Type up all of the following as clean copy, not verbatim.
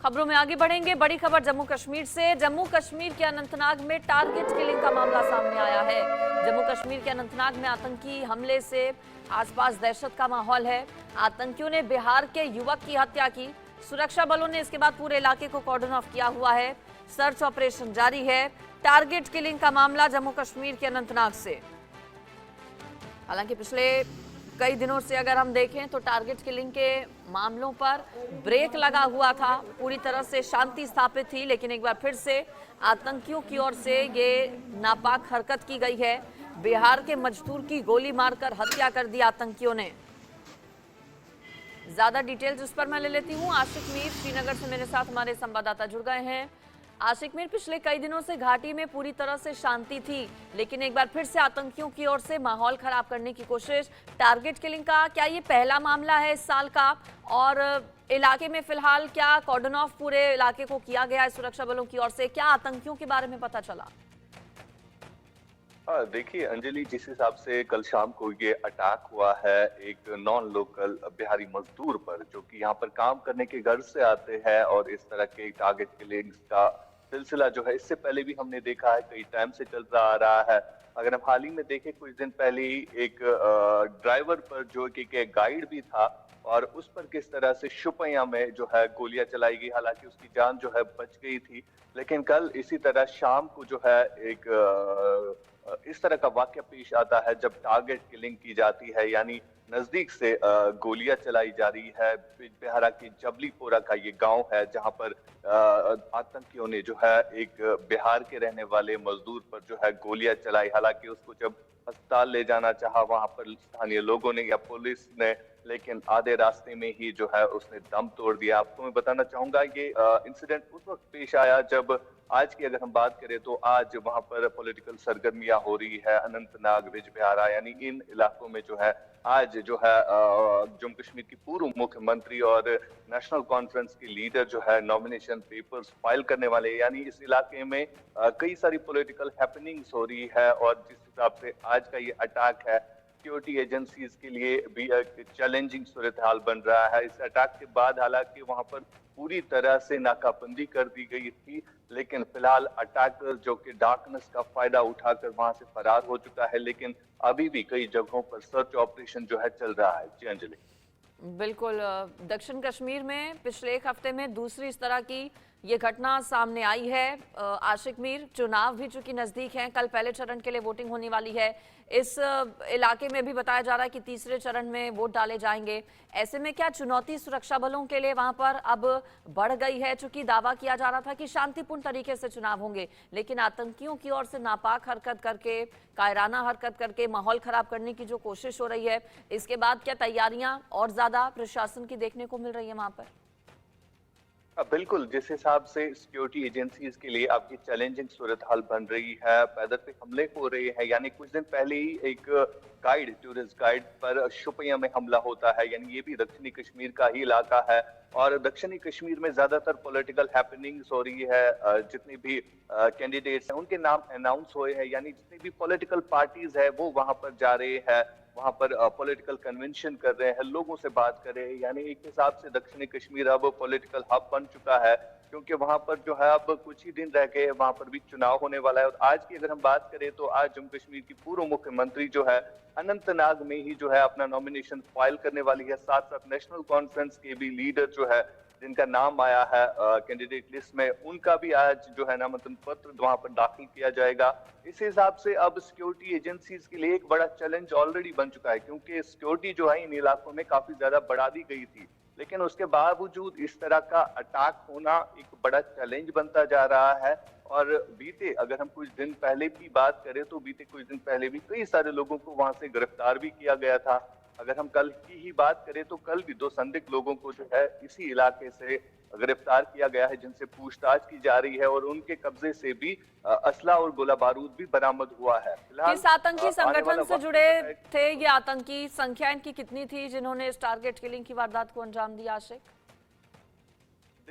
खबरों में आगे बढ़ेंगे। बड़ी खबर जम्मू कश्मीर से। जम्मू कश्मीर के अनंतनाग में टारगेट किलिंग का मामला सामने आया है। जम्मू कश्मीर के अनंतनाग में आतंकी हमले से आसपास दहशत का माहौल है। आतंकियों ने बिहार के युवक की हत्या की। सुरक्षा बलों ने इसके बाद पूरे इलाके को कॉर्डन ऑफ किया हुआ है। सर्च ऑपरेशन जारी है। टारगेट किलिंग का मामला जम्मू कश्मीर के अनंतनाग से। हालांकि पिछले कई दिनों से अगर हम देखें तो टारगेट किलिंग के मामलों पर ब्रेक लगा हुआ था। पूरी तरह से शांति स्थापित थी, लेकिन एक बार फिर से आतंकियों की ओर से ये नापाक हरकत की गई है। बिहार के मजदूर की गोली मारकर हत्या कर दी आतंकियों ने। ज्यादा डिटेल्स इस पर मैं ले लेती हूँ। आशिक मीर श्रीनगर से मेरे साथ हमारे संवाददाता जुड़ गए हैं। आशिक मीर, पिछले कई दिनों से घाटी में पूरी तरह से शांति थी, लेकिन एक बार फिर से आतंकियों की ओर से माहौल खराब करने की कोशिश। टारगेट किलिंग का क्या ये पहला मामला है इस साल का? और इलाके में फिलहाल क्या कॉर्डन ऑफ पूरे इलाके को किया गया है सुरक्षा बलों की ओर से? क्या आतंकियों के बारे में पता चला? देखिए अंजलि, जिस हिसाब से कल शाम को ये अटैक हुआ है एक नॉन लोकल बिहारी मजदूर पर, जो कि यहाँ पर काम करने के घर से आते हैं, और इस तरह के टारगेट किलिंग्स का सिलसिला जो है इससे पहले भी हमने देखा है, कई टाइम से चलता आ रहा है। अगर हम हाल ही में देखें, कुछ दिन पहले ही एक ड्राइवर पर जो कि एक गाइड भी था, और उस पर किस तरह से शुपैया में जो है गोलियां चलाई गई। हालांकि उसकी जान जो है बच गई थी, लेकिन कल इसी तरह शाम को जो है एक इस तरह का वाकया पेश आता है जब टारगेट किलिंग की जाती है, यानी नजदीक से गोलियां चलाई जा रही है। बिजबिहारा की जबलीपोरा का ये गांव है, जहां पर आतंकियों ने जो है एक बिहार के रहने वाले मजदूर पर जो है गोलियां चलाई। हालांकि उसको जब अस्पताल ले जाना चाहा वहां पर स्थानीय लोगों ने या पुलिस ने, लेकिन आधे रास्ते में ही जो है उसने दम तोड़ दिया। आपको मैं बताना चाहूंगा, ये इंसिडेंट उस वक्त पेश आया जब आज की अगर हम बात करें तो आज वहां पर पॉलिटिकल सरगर्मियां हो रही है। अनंतनाग, बिजबिहारा यानी इन इलाकों में जो है आज जो है जम्मू कश्मीर की पूर्व मुख्यमंत्री और नेशनल कॉन्फ्रेंस की लीडर जो है नॉमिनेशन पेपर्स फाइल करने वाले, यानी इस इलाके में कई सारी पॉलिटिकल हैपनिंग्स हो रही है। और जिस हिसाब से आज का ये अटैक है, सिक्योरिटी एजेंसीज के लिए भी एक चैलेंजिंग सूरत हाल बन रहा है। इस अटैक के बाद हालांकि वहां पर पूरी तरह से नाकाबंदी कर दी गई थी, लेकिन फिलहाल अटैकर जो कि डार्कनेस का फायदा उठाकर वहां से फरार हो चुका है। लेकिन अभी भी कई जगहों पर सर्च ऑपरेशन जो है चल रहा है। जी अंजलि। बिल्कुल। दक्षिण कश्मीर में पिछले एक हफ्ते में दूसरी इस तरह की ये घटना सामने आई है। आशिक मीर, चुनाव भी चूंकि नजदीक हैं, कल पहले चरण के लिए वोटिंग होने वाली है। इस इलाके में भी बताया जा रहा है कि तीसरे चरण में वोट डाले जाएंगे। ऐसे में क्या चुनौती सुरक्षा बलों के लिए वहां पर अब बढ़ गई है? चूंकि दावा किया जा रहा था कि शांतिपूर्ण तरीके से चुनाव होंगे, लेकिन आतंकियों की ओर से नापाक हरकत करके, कायराना हरकत करके माहौल खराब करने की जो कोशिश हो रही है, इसके बाद क्या तैयारियां और ज्यादा प्रशासन की देखने को मिल रही है वहां पर? बिल्कुल, जिस हिसाब से सिक्योरिटी एजेंसीज के लिए आपकी चैलेंजिंग सूरत हाल बन रही है, पैदल पे हमले हो रहे हैं। यानी कुछ दिन पहले ही एक गाइड, टूरिस्ट गाइड पर शुपिया में हमला होता है। यानी ये भी दक्षिणी कश्मीर का ही इलाका है, और दक्षिणी कश्मीर में ज्यादातर पॉलिटिकल हैपनिंग्स हो रही है। जितने भी कैंडिडेट्स हैं उनके नाम अनाउंस हुए हैं, यानी जितनी भी पॉलिटिकल पार्टीज है वो वहां पर जा रहे हैं, वहां पर पॉलिटिकल कन्वेंशन कर रहे हैं, लोगों से बात कर रहे हैं। यानी एक हिसाब से दक्षिणी कश्मीर अब पॉलिटिकल हब बन चुका है, क्योंकि वहां पर जो है अब कुछ ही दिन रह गए, वहां पर भी चुनाव होने वाला है। और आज की अगर हम बात करें तो आज जम्मू कश्मीर की पूर्व मुख्यमंत्री जो है अनंतनाग में ही जो है अपना नॉमिनेशन फाइल करने वाली है। साथ साथ नेशनल कॉन्फ्रेंस के भी लीडर जो है, जिनका नाम आया है कैंडिडेट लिस्ट में, उनका भी आज जो है नामांकन पत्र वहां पर दाखिल किया जाएगा। इस हिसाब से अब सिक्योरिटी एजेंसीज के लिए एक बड़ा चैलेंज ऑलरेडी बन चुका है, क्योंकि सिक्योरिटी जो है इन इलाकों में काफी ज्यादा बढ़ा दी गई थी, लेकिन उसके बावजूद इस तरह का अटैक होना एक बड़ा चैलेंज बनता जा रहा है। और बीते अगर हम कुछ दिन पहले की बात करें तो बीते कुछ दिन पहले भी कई सारे लोगों को वहां से गिरफ्तार भी किया गया था। अगर हम कल की ही बात करें तो कल भी 2 संदिग्ध लोगों को जो है इसी इलाके से गिरफ्तार किया गया है, जिनसे पूछताछ की जा रही है, और उनके कब्जे से भी असला और गोला बारूद भी बरामद हुआ है। किस आतंकी संगठन से जुड़े थे ये आतंकी? संख्या इनकी कितनी थी जिन्होंने इस टारगेट किलिंग की वारदात को अंजाम दिया? आशिक,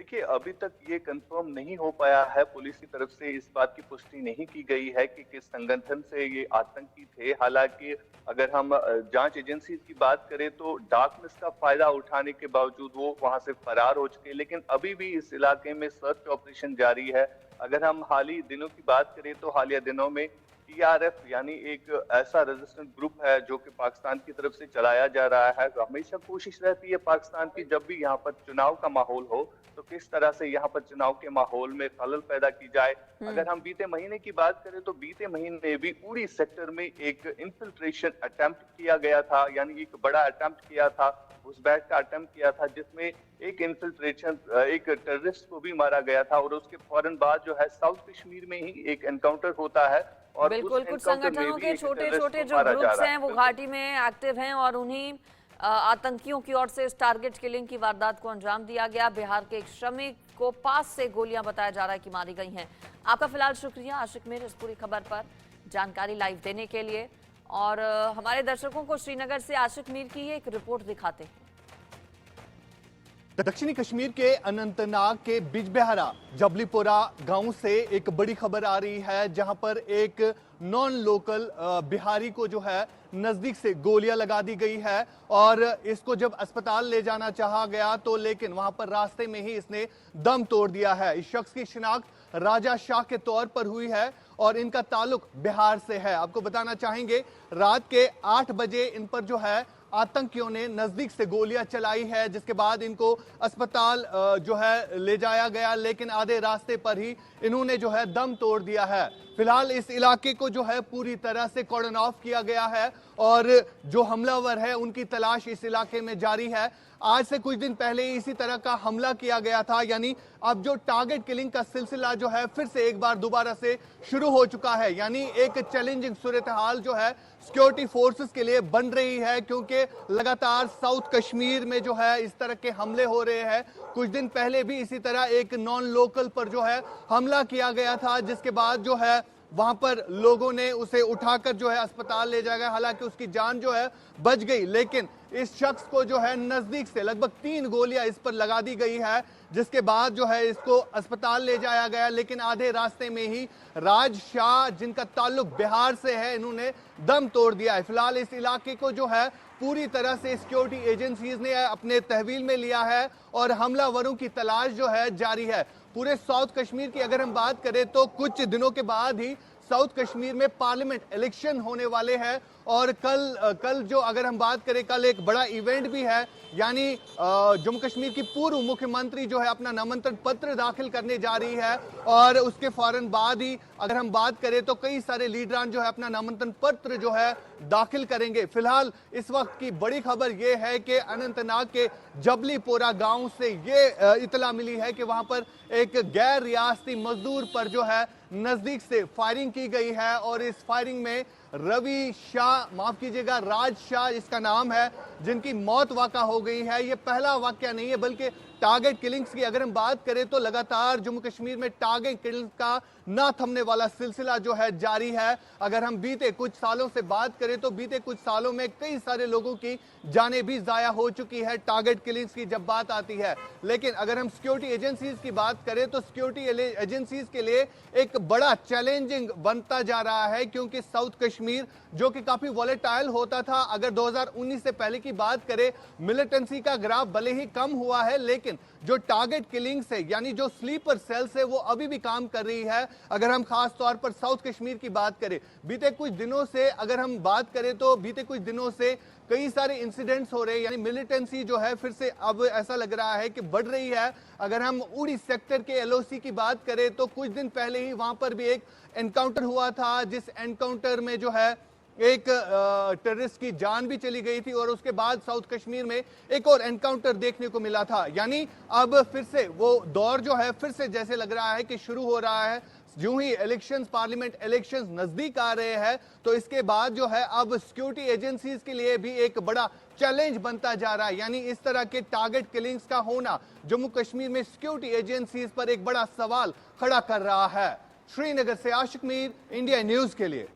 देखिए, अभी तक ये कंफर्म नहीं हो पाया है, पुलिस की तरफ से इस बात की पुष्टि नहीं की गई है कि किस संगठन से ये आतंकी थे। हालांकि अगर हम जांच एजेंसी की बात करें तो डार्कनेस का फायदा उठाने के बावजूद वो वहां से फरार हो चुके, लेकिन अभी भी इस इलाके में सर्च ऑपरेशन जारी है। अगर हम हाल ही दिनों की बात करें तो हालिया दिनों में टीआरएफ यानी एक ऐसा रेजिस्टेंस ग्रुप है जो कि पाकिस्तान की तरफ से चलाया जा रहा है। तो हमेशा कोशिश रहती है पाकिस्तान की, जब भी यहाँ पर चुनाव का माहौल हो तो किस तरह से यहाँ पर चुनाव के माहौल में खलल पैदा की जाए। अगर हम बीते महीने की बात करें तो बीते महीने भी उड़ी सेक्टर में एक इन्फिल्ट्रेशन अटेम्प्ट किया गया था, यानी एक बड़ा अटेम्प्ट किया था, घुसपैठ का अटेम्प्ट किया था, जिसमें एक इन्फिल्ट्रेशन एक टेररिस्ट को भी मारा गया था। और उसके फौरन बाद जो है साउथ कश्मीर में ही एक एनकाउंटर होता है और बिल्कुल, कुछ संगठनों के छोटे छोटे जो ग्रुप्स हैं वो घाटी में एक्टिव हैं और उन्हीं आतंकियों की ओर से इस टारगेट किलिंग की वारदात को अंजाम दिया गया। बिहार के एक श्रमिक को पास से गोलियां बताया जा रहा है कि मारी गई हैं। आपका फिलहाल शुक्रिया आशिक मीर इस पूरी खबर पर जानकारी लाइव देने के लिए। और हमारे दर्शकों को श्रीनगर से आशिक मीर की एक रिपोर्ट दिखाते हैं। दक्षिणी कश्मीर के अनंतनाग के बिजबेहरा जबलीपोरा गांव से एक बड़ी खबर आ रही है, जहां पर एक नॉन लोकल बिहारी को जो है नजदीक से गोलियां लगा दी गई है और इसको जब अस्पताल ले जाना चाहा गया तो लेकिन वहां पर रास्ते में ही इसने दम तोड़ दिया है। इस शख्स की शिनाख्त राजा शाह के तौर पर हुई है और इनका ताल्लुक बिहार से है। आपको बताना चाहेंगे रात के 8 बजे इन पर जो है आतंकियों ने नजदीक से गोलियां चलाई है, जिसके बाद इनको अस्पताल जो है ले जाया गया, लेकिन आधे रास्ते पर ही इन्होंने जो है दम तोड़ दिया है। फिलहाल इस इलाके को जो है पूरी तरह से कॉर्डन ऑफ किया गया है और जो हमलावर है उनकी तलाश इस इलाके में जारी है। आज से कुछ दिन पहले इसी तरह का हमला किया गया था, यानी अब जो टारगेट किलिंग का सिलसिला जो है फिर से एक बार दोबारा से शुरू हो चुका है। यानी एक चैलेंजिंग सूरत हाल जो है सिक्योरिटी फोर्सेस के लिए बन रही है, क्योंकि लगातार साउथ कश्मीर में जो है इस तरह के हमले हो रहे हैं। कुछ दिन पहले भी इसी तरह एक नॉन लोकल पर जो है हमला किया गया था, जिसके बाद जो है वहां पर लोगों ने उसे उठाकर जो है अस्पताल ले जाया गया। हालांकि उसकी जान जो है बच गई, लेकिन इस शख्स को जो है नजदीक से लगभग 3 गोलियां इस पर लगा दी गई है, जिसके बाद जो है इसको अस्पताल ले जाया गया। लेकिन आधे रास्ते में ही राज शाह, जिनका ताल्लुक बिहार से है, इन्होंने दम तोड़ दिया है। फिलहाल इस इलाके को जो है पूरी तरह से सिक्योरिटी एजेंसीज ने अपने तहवील में लिया है और हमलावरों की तलाश जो है जारी है। पूरे साउथ कश्मीर की अगर हम बात करें तो कुछ दिनों के बाद ही साउथ कश्मीर में पार्लियामेंट इलेक्शन होने वाले हैं और कल जो अगर हम बात करें, कल एक बड़ा इवेंट भी है, यानी जम्मू कश्मीर की पूर्व मुख्यमंत्री जो है अपना नामांकन पत्र दाखिल करने जा रही है और उसके फौरन बाद ही अगर हम बात करें तो कई सारे लीडरान जो है अपना नामांकन पत्र जो है दाखिल करेंगे। फिलहाल इस वक्त की बड़ी खबर यह है कि अनंतनाग के जबलीपोरा गांव से ये इतला मिली है कि वहां पर एक गैर रियासती मजदूर पर जो है नजदीक से फायरिंग की गई है और इस फायरिंग में रवि शाह, माफ कीजिएगा राज शाह इसका नाम है, जिनकी मौत वाक़ा हो गई है। ये पहला वाक़या नहीं है, बल्कि टारगेट किलिंग्स की अगर हम बात करें तो लगातार जम्मू कश्मीर में टारगेट किलिंग्स का ना थमने वाला सिलसिला जो है जारी है। अगर हम बीते कुछ सालों से बात करें तो बीते कुछ सालों में कई सारे लोगों की जानें भी जाया हो चुकी है टारगेट किलिंग्स की जब बात आती है। लेकिन अगर हम सिक्योरिटी एजेंसीज की बात करें तो सिक्योरिटी एजेंसीज के लिए एक बड़ा चैलेंजिंग बनता जा रहा है, क्योंकि साउथ कश्मीर जो कि काफी वॉलेटाइल होता था, अगर 2019 से पहले की बात करें मिलिटेंसी का ग्राफ भले ही कम हुआ है, लेकिन जो टारगेट किलिंग्स है यानी जो स्लीपर सेल्स है वो अभी भी काम कर रही है। अगर हम खास तौर पर साउथ कश्मीर की बात करें, बीते कुछ दिनों से अगर हम बात करें तो बीते कुछ दिनों से कई सारे इंसिडेंट्स हो रहे हैं, यानी मिलिटेंसी जो है फिर से अब ऐसा लग रहा है कि बढ़ रही है। अगर हम उड़ी सेक्टर के एलओसी की बात करें तो कुछ दिन पहले ही वहां पर भी एक एनकाउंटर हुआ था, जिस एनकाउंटर में जो है एक टेररिस्ट की जान भी चली गई थी और उसके बाद साउथ कश्मीर में एक और एनकाउंटर देखने को मिला था। यानी अब फिर से वो दौर जो है फिर से जैसे लग रहा है कि शुरू हो रहा है। यूं ही इलेक्शंस, पार्लियामेंट इलेक्शंस नजदीक आ रहे हैं तो इसके बाद जो है अब सिक्योरिटी एजेंसीज के लिए भी एक बड़ा चैलेंज बनता जा रहा है। यानी इस तरह के टारगेट किलिंग्स का होना जम्मू कश्मीर में सिक्योरिटी एजेंसीज पर एक बड़ा सवाल खड़ा कर रहा है। श्रीनगर से आशिक मीर, इंडिया न्यूज के लिए।